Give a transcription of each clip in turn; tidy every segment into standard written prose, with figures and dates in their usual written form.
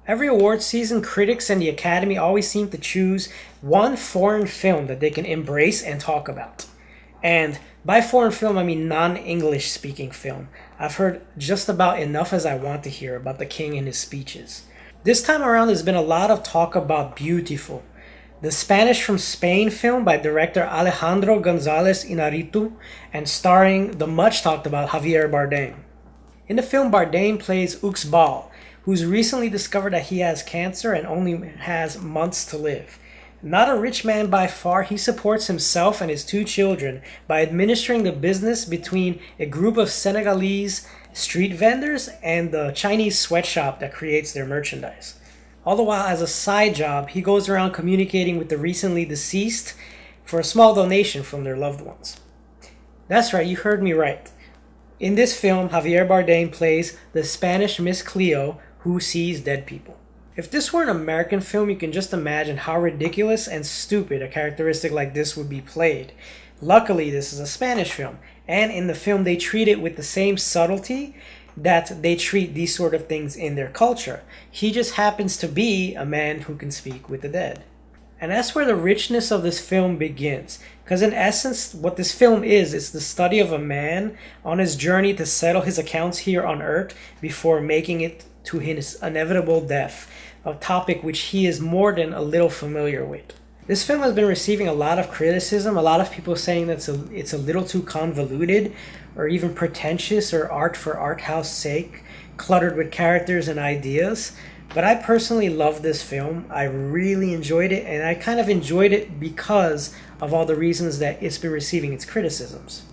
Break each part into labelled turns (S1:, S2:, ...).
S1: Every award season, critics and the Academy always seem to choose one foreign film that they can embrace and talk about. And by foreign film, I mean non-English speaking film. I've heard just about enough as I want to hear about the king and his speeches. This time around, there's been a lot of talk about Biutiful, the Spanish from Spain film by director Alejandro Gonzales Innarritu and starring the much talked about Javier Bardem. In the film, Bardem plays Uxbal, who's recently discovered that he has cancer and only has months to live. Not a rich man by far, he supports himself and his two children by administering the business between a group of Senegalese street vendors and the Chinese sweatshop that creates their merchandise. All the while, as a side job, he goes around communicating with the recently deceased for a small donation from their loved ones. That's right, you heard me right. In this film, Javier Bardem plays the Spanish Miss Cleo who sees dead people. If this were an American film, you can just imagine how ridiculous and stupid a characteristic like this would be played. Luckily, this is a Spanish film, and in the film they treat it with the same subtlety that they treat these sort of things in their culture. He just happens to be a man who can speak with the dead. And that's where the richness of this film begins. Because in essence, what this film is the study of a man on his journey to settle his accounts here on Earth before making it to his inevitable death, a topic which he is more than a little familiar with. This film has been receiving a lot of criticism, a lot of people saying that it's a little too convoluted or even pretentious or art for art house sake, cluttered with characters and ideas. But I personally love this film. I really enjoyed it, and I kind of enjoyed it because of all the reasons that it's been receiving its criticisms.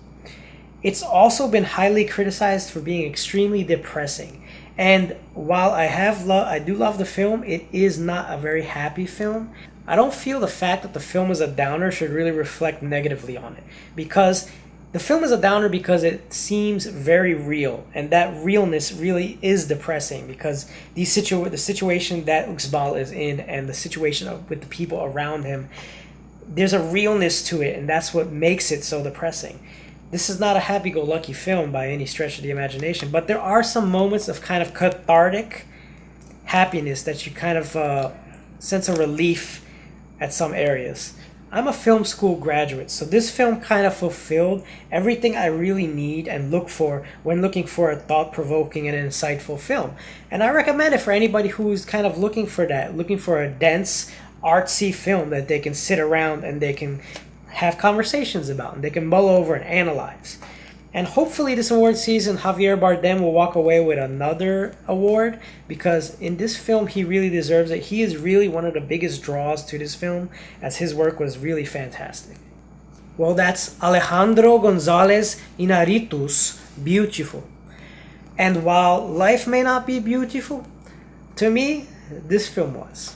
S1: It's also been highly criticized for being extremely depressing. And while I do love the film, it is not a very happy film. I don't feel the fact that the film is a downer should really reflect negatively on it, because the film is a downer because it seems very real, and that realness really is depressing because the situation that Uxbal is in and the situation with the people around him, there's a realness to it, and that's what makes it so depressing. This is not a happy-go-lucky film by any stretch of the imagination, but there are some moments of kind of cathartic happiness that you kind of sense a relief at some areas. I'm a film school graduate, so this film kind of fulfilled everything I really need and look for when looking for a thought-provoking and insightful film. And I recommend it for anybody who's kind of looking for that, looking for a dense, artsy film that they can sit around and they can have conversations about, and they can mull over and analyze. And hopefully this award season, Javier Bardem will walk away with another award, because in this film he really deserves it. He is really one of the biggest draws to this film, as his work was really fantastic. Well, that's Alejandro Gonzales Innarritu's Biutiful. And while life may not be beautiful, to me, this film was.